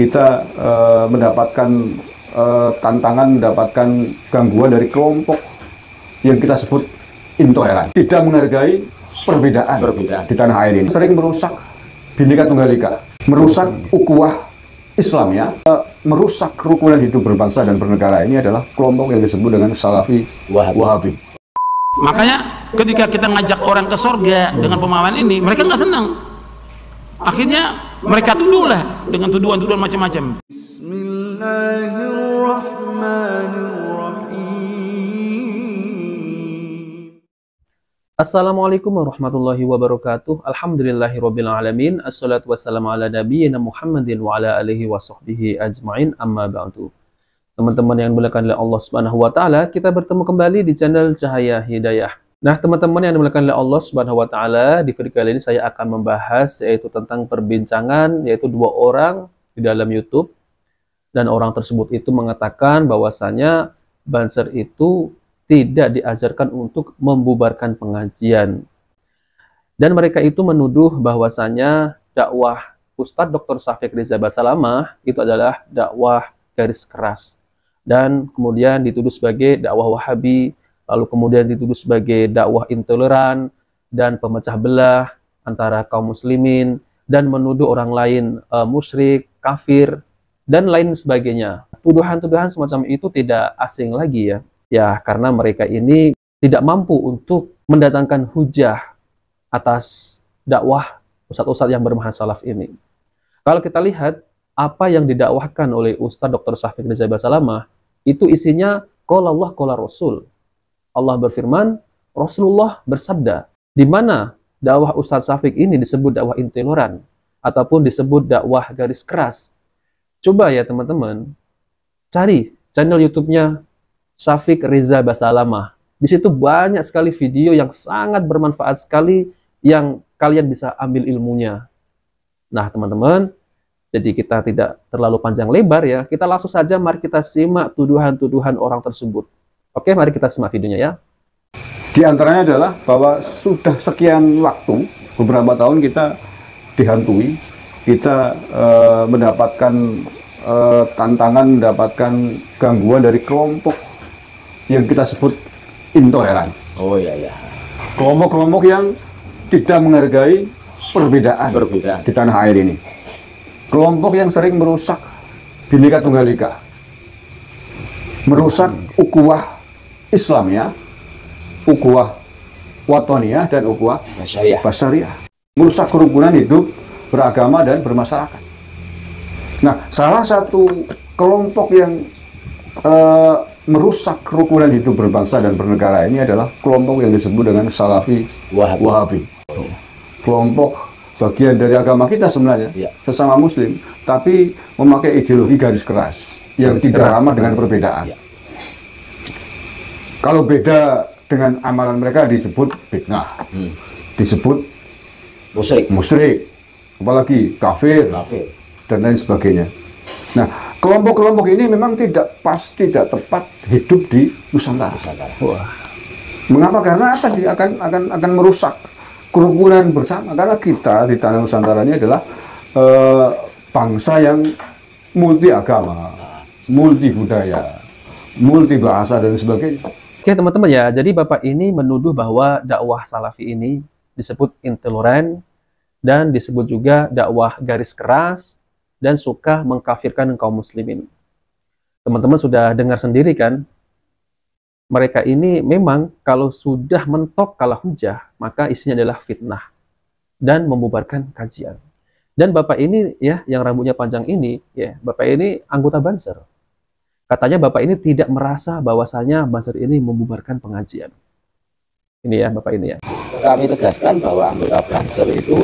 Kita mendapatkan tantangan, mendapatkan gangguan dari kelompok yang kita sebut intoleran, tidak menghargai perbedaan di tanah air ini, sering merusak Bhinneka Tunggal Ika, merusak ukhuwah Islam ya, merusak kerukunan hidup berbangsa dan bernegara. Ini adalah kelompok yang disebut dengan Salafi Wahabi. Makanya ketika kita ngajak orang ke surga dengan pemahaman ini, mereka nggak senang. Akhirnya mereka tuduhlah dengan tuduhan-tuduhan macam-macam. Assalamualaikum warahmatullahi wabarakatuh. Alhamdulillahirabbil alamin. Assalatu wassalamu ala nabiyyina Muhammadin wa ala alihi wa sahbihi ajmain. Amma ba'du. Teman-teman yang dimuliakan oleh Allah Subhanahu wa taala, kita bertemu kembali di channel Cahaya Hidayah. Nah, teman-teman yang dimuliakan oleh Allah Subhanahu wa taala, di video kali ini saya akan membahas yaitu tentang perbincangan yaitu dua orang di dalam YouTube, dan orang tersebut itu mengatakan bahwasanya Banser itu tidak diajarkan untuk membubarkan pengajian. Dan mereka itu menuduh bahwasanya dakwah Ustadz Dr. Syafiq Riza Basalamah itu adalah dakwah garis keras, dan kemudian dituduh sebagai dakwah Wahabi, lalu kemudian dituduh sebagai dakwah intoleran dan pemecah belah antara kaum muslimin, dan menuduh orang lain musyrik, kafir, dan lain sebagainya. Tuduhan-tuduhan semacam itu tidak asing lagi ya, karena mereka ini tidak mampu untuk mendatangkan hujah atas dakwah ustadz-ustadz yang bermanhaj salaf ini. Kalau kita lihat apa yang didakwahkan oleh Ustadz Dr. Syafiq Riza Basalamah, itu isinya qala Allah qala Rasul. Allah berfirman, Rasulullah bersabda. Di mana dakwah Ustadz Syafiq ini disebut dakwah intoleran ataupun disebut dakwah garis keras? Coba ya teman-teman, cari channel YouTube-nya Syafiq Riza Basalamah. Di situ banyak sekali video yang sangat bermanfaat sekali yang kalian bisa ambil ilmunya. Nah, teman-teman, jadi kita tidak terlalu panjang lebar ya. Kita langsung saja mari kita simak tuduhan-tuduhan orang tersebut. Oke, mari kita simak videonya ya. Di antaranya adalah bahwa sudah sekian waktu, beberapa tahun kita dihantui, kita mendapatkan tantangan, mendapatkan gangguan dari kelompok yang kita sebut intoleran. Oh iya ya. Kelompok-kelompok yang tidak menghargai perbedaan di tanah air ini. Kelompok yang sering merusak Bhinneka Tunggal Ika, merusak ukhuwah Islam ya, ukhuwah watoniyah dan ukhuwah basyariah, merusak kerukunan hidup beragama dan bermasyarakat. Nah, salah satu kelompok yang merusak kerukunan hidup berbangsa dan bernegara ini adalah kelompok yang disebut dengan Salafi Wahabi. Kelompok bagian dari agama kita sebenarnya, sesama muslim, tapi memakai ideologi garis keras yang tidak ramah dengan perbedaan. Kalau beda dengan amalan mereka disebut bid'ah, disebut musyrik, apalagi kafir, dan lain sebagainya. Nah, kelompok-kelompok ini memang tidak tepat hidup di Nusantara. Wah. Mengapa? Karena akan merusak kerukunan bersama. Karena kita di tanah Nusantara ini adalah bangsa yang multi agama, multi budaya, multi bahasa dan sebagainya. Oke teman-teman ya, jadi Bapak ini menuduh bahwa dakwah Salafi ini disebut intoleran dan disebut juga dakwah garis keras dan suka mengkafirkan kaum muslimin. Teman-teman sudah dengar sendiri kan? Mereka ini memang kalau sudah mentok kalah hujah, maka isinya adalah fitnah dan membubarkan kajian. Dan Bapak ini ya, yang rambutnya panjang ini, ya, Bapak ini anggota Banser. Katanya Bapak ini tidak merasa bahwasanya Banser ini membubarkan pengajian. Ini ya Bapak ini ya. Kami tegaskan bahwa anggota Banser itu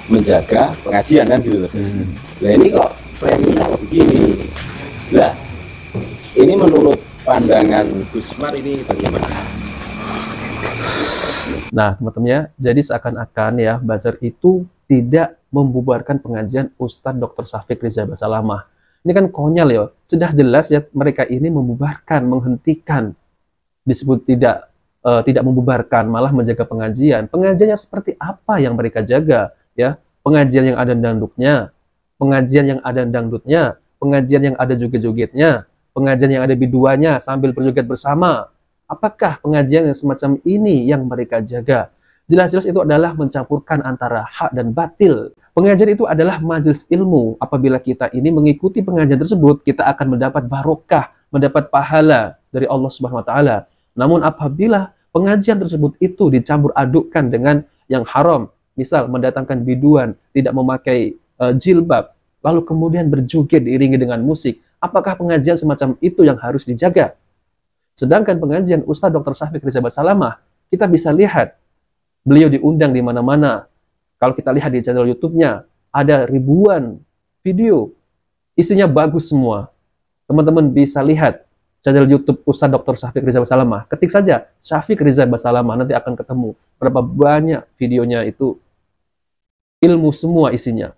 menjaga pengajian kan gitu. Nah ini kok framingnya begini. Nah ini menurut pandangan Gusmar ini bagaimana? Nah teman-teman ya, jadi seakan-akan ya Banser itu tidak membubarkan pengajian Ustadz Dr. Syafiq Riza Basalamah. Ini kan konyol ya, sudah jelas ya mereka ini membubarkan, menghentikan, disebut tidak membubarkan, malah menjaga pengajian. Pengajiannya seperti apa yang mereka jaga ya? Pengajian yang ada danduknya, pengajian yang ada dangdutnya, pengajian yang ada joget-jogetnya, pengajian yang ada biduanya sambil berjoget bersama. Apakah pengajian yang semacam ini yang mereka jaga? Jelas-jelas itu adalah mencampurkan antara hak dan batil. Pengajian itu adalah majelis ilmu. Apabila kita ini mengikuti pengajian tersebut, kita akan mendapat barokah, mendapat pahala dari Allah Subhanahu wa taala. Namun apabila pengajian tersebut itu dicampur adukkan dengan yang haram, misal mendatangkan biduan, tidak memakai jilbab, lalu kemudian berjoget diiringi dengan musik, apakah pengajian semacam itu yang harus dijaga? Sedangkan pengajian Ustadz Dr. Syafiq Riza Basalamah, kita bisa lihat beliau diundang di mana-mana. Kalau kita lihat di channel YouTube-nya, ada ribuan video, isinya bagus semua. Teman-teman bisa lihat channel YouTube Ustadz Dr. Syafiq Riza Basalamah. Ketik saja Syafiq Riza Basalamah, nanti akan ketemu berapa banyak videonya, itu ilmu semua isinya.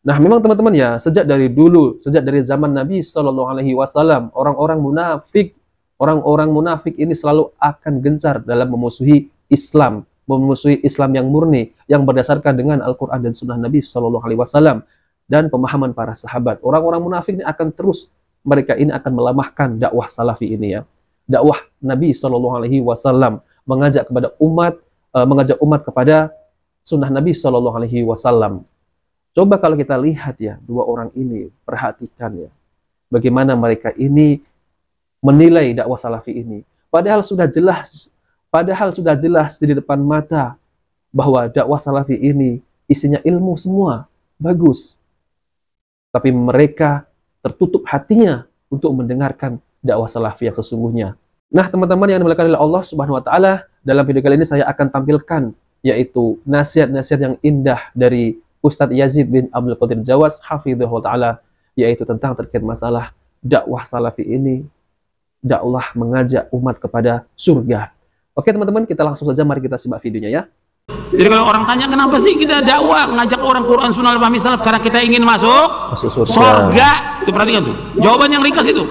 Nah, memang teman-teman ya, sejak dari dulu, sejak dari zaman Nabi SAW, orang-orang munafik ini selalu akan gencar dalam memusuhi Islam yang murni, yang berdasarkan dengan Al-Quran dan Sunnah Nabi SAW dan pemahaman para sahabat. Orang-orang munafik ini akan terus, mereka ini akan melemahkan dakwah salafi ini ya. Dakwah Nabi SAW mengajak umat kepada Sunnah Nabi SAW. Coba kalau kita lihat ya, dua orang ini, perhatikan ya, bagaimana mereka ini menilai dakwah salafi ini. Padahal sudah jelas di depan mata bahwa dakwah salafi ini isinya ilmu semua, bagus. Tapi mereka tertutup hatinya untuk mendengarkan dakwah salafi yang sesungguhnya. Nah, teman-teman yang dimuliakan oleh Allah Subhanahu wa taala, dalam video kali ini saya akan tampilkan yaitu nasihat-nasihat yang indah dari Ustadz Yazid bin Abdul Qadir Jawas hafidhahu ta'ala, yaitu tentang terkait masalah dakwah salafi ini, dakwah mengajak umat kepada surga. Oke teman-teman, kita langsung saja mari kita simak videonya ya. Jadi kalau orang tanya kenapa sih kita dakwah ngajak orang Quran Sunnah Fahmi Salaf, karena kita ingin masuk surga. Itu perhatikan tuh, jawaban yang ringkas itu.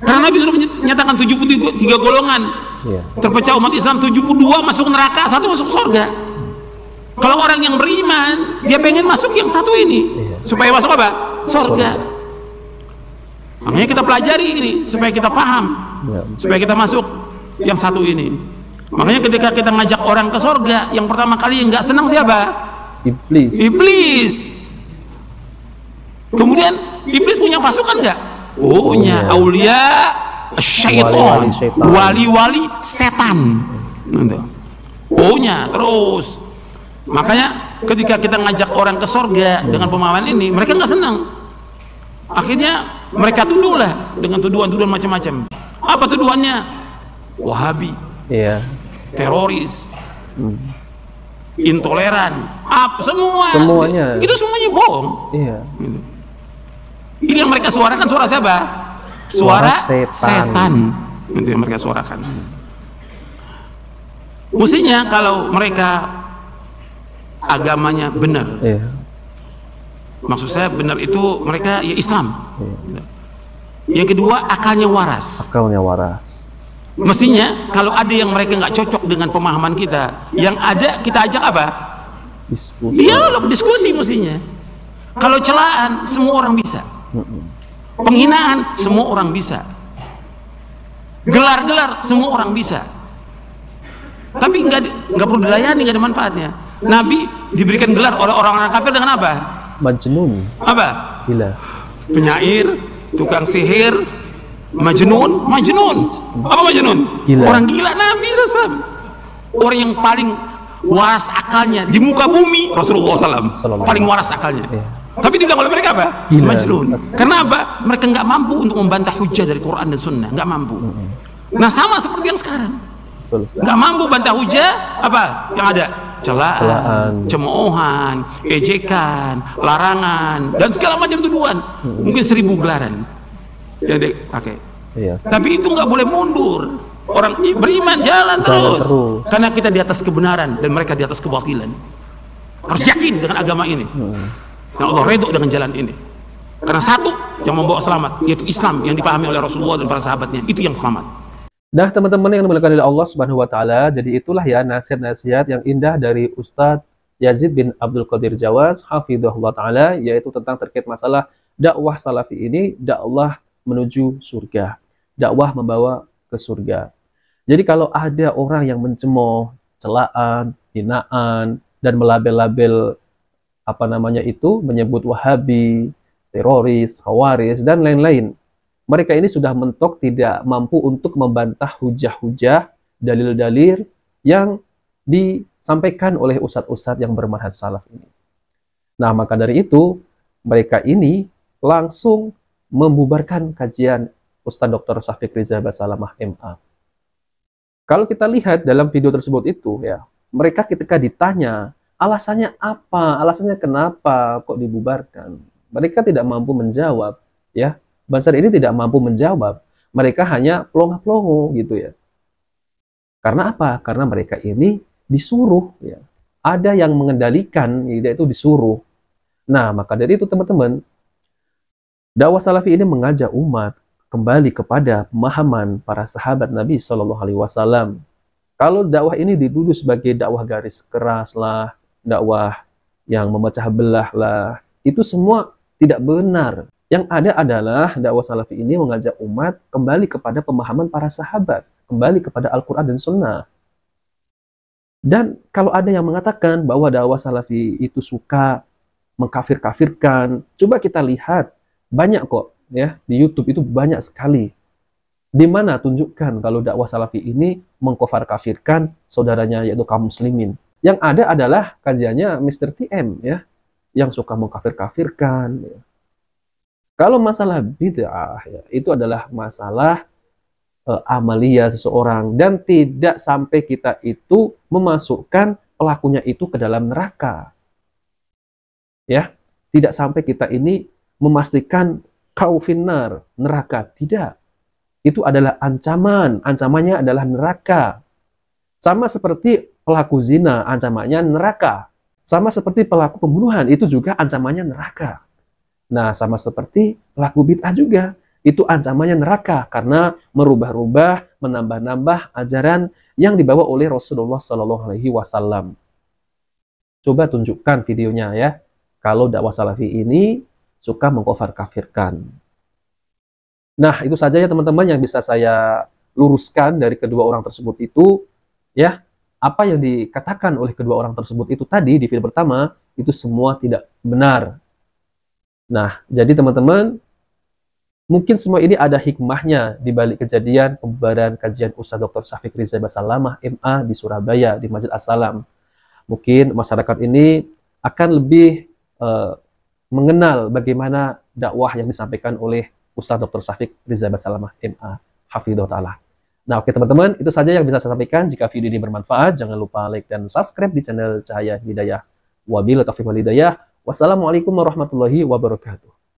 Karena Nabi sudah menyatakan 73 golongan, terpecah umat Islam 72 masuk neraka, 1 masuk surga. Kalau orang yang beriman, dia pengen masuk yang satu ini, supaya masuk apa? Surga. Makanya kita pelajari ini, supaya kita paham, supaya kita masuk yang satu ini. Makanya ketika kita ngajak orang ke surga, yang pertama kali yang nggak senang siapa? Iblis. Kemudian iblis punya pasukan nggak? Punya. Aulia syaitan, wali-wali setan. Punya terus. Makanya ketika kita ngajak orang ke surga dengan pemahaman ini, mereka nggak senang. Akhirnya mereka tuduhlah dengan tuduhan-tuduhan macam-macam. Apa tuduhannya? Wahabi, teroris, intoleran, semuanya. Itu semuanya bohong. Gitu. Ini yang mereka suarakan suara siapa? Suara setan. Itu yang mereka suarakan. Mestinya kalau mereka agamanya benar, maksud saya benar itu mereka ya Islam. Yang kedua akalnya waras. Mestinya kalau ada yang mereka nggak cocok dengan pemahaman kita, yang ada kita ajak apa? Dialog, diskusi mestinya. Kalau celaan semua orang bisa, penghinaan semua orang bisa, gelar-gelar semua orang bisa. Tapi nggak perlu dilayani, nggak ada manfaatnya. Nabi diberikan gelar oleh orang-orang kafir dengan apa? Majnun. Apa? Gila. Penyair, tukang sihir, majnun. Apa majnun? Gila. Orang gila. Nabi SAW, orang yang paling waras akalnya di muka bumi, Rasulullah SAW paling waras akalnya. Tapi dibilang oleh mereka apa? Gila. Majnun. Karena apa? Mereka nggak mampu untuk membantah hujah dari Quran dan Sunnah, nggak mampu. Nah sama seperti yang sekarang, nggak mampu bantah hujah apa yang ada? Celaan, cemoohan, ejekan, larangan, dan segala macam tuduhan. Mungkin 1000 gelaran. Ya dek, pakai. Tapi itu nggak boleh mundur. Orang beriman jalan terus. Karena kita di atas kebenaran dan mereka di atas kebatilan. Harus yakin dengan agama ini. Dan Allah redho dengan jalan ini. Karena satu yang membawa selamat, yaitu Islam yang dipahami oleh Rasulullah dan para sahabatnya. Itu yang selamat. Nah teman-teman yang dimuliakan oleh Allah Subhanahu wa taala, jadi itulah ya nasihat-nasihat yang indah dari Ustadz Yazid bin Abdul Qadir Jawaz hafizahullah taala, yaitu tentang terkait masalah dakwah salafi ini, dakwah menuju surga, dakwah membawa ke surga. Jadi kalau ada orang yang mencemooh, celaan, hinaan, dan melabel-label menyebut Wahabi, teroris, Khawaris, dan lain-lain, mereka ini sudah mentok tidak mampu untuk membantah hujah-hujah, dalil-dalil yang disampaikan oleh ustadz-ustadz yang bermanhaj salaf ini. Nah, maka dari itu, mereka ini langsung membubarkan kajian Ustadz Dr. Syafiq Riza Basalamah MA. Kalau kita lihat dalam video tersebut itu, ya, mereka ketika ditanya, alasannya apa? Alasannya kenapa kok dibubarkan? Mereka tidak mampu menjawab, ya. Basar ini tidak mampu menjawab. Mereka hanya plongo-plongo gitu ya. Karena apa? Karena mereka ini disuruh, ya. Ada yang mengendalikan, yaitu disuruh. Nah, maka dari itu teman-teman, dakwah salafi ini mengajak umat kembali kepada pemahaman para sahabat Nabi Shallallahu Alaihi Wasallam. Kalau dakwah ini dituduh sebagai dakwah garis keras lah, dakwah yang memecah belah lah, itu semua tidak benar. Yang ada adalah dakwah salafi ini mengajak umat kembali kepada pemahaman para sahabat, kembali kepada Al-Quran dan Sunnah. Dan kalau ada yang mengatakan bahwa dakwah salafi itu suka mengkafir-kafirkan, coba kita lihat, banyak kok ya di YouTube itu banyak sekali. Di mana tunjukkan kalau dakwah salafi ini mengkafir-kafirkan saudaranya yaitu kaum muslimin. Yang ada adalah kajiannya Mr. TM ya, yang suka mengkafir-kafirkan. Ya. Kalau masalah bid'ah, ya, itu adalah masalah amalia seseorang dan tidak sampai kita itu memasukkan pelakunya itu ke dalam neraka. Ya, tidak sampai kita ini memastikan kau finnar, neraka, tidak. Itu adalah ancaman, ancamannya adalah neraka. Sama seperti pelaku zina, ancamannya neraka. Sama seperti pelaku pembunuhan, itu juga ancamannya neraka. Nah, sama seperti pelaku bid'ah juga, itu ancamannya neraka karena merubah-rubah, menambah-nambah ajaran yang dibawa oleh Rasulullah Shallallahu Alaihi Wasallam. Coba tunjukkan videonya ya. Kalau dakwah salafi ini suka mengkafir-kafirkan. Nah, itu saja ya teman-teman yang bisa saya luruskan dari kedua orang tersebut itu ya. Apa yang dikatakan oleh kedua orang tersebut itu tadi di video pertama itu semua tidak benar. Nah, jadi teman-teman, mungkin semua ini ada hikmahnya di balik kejadian pembubaran kajian Ustadz Dr. Syafiq Riza Basalamah MA di Surabaya di Masjid As-Salam. Mungkin masyarakat ini akan lebih mengenal bagaimana dakwah yang disampaikan oleh Ustadz Dr. Syafiq Riza Basalamah MA hafizahullah taala. Nah, oke teman-teman, itu saja yang bisa saya sampaikan. Jika video ini bermanfaat, jangan lupa like dan subscribe di channel Cahaya Hidayah. Wabillahi taufiq wal hidayah. Wassalamualaikum warahmatullahi wabarakatuh.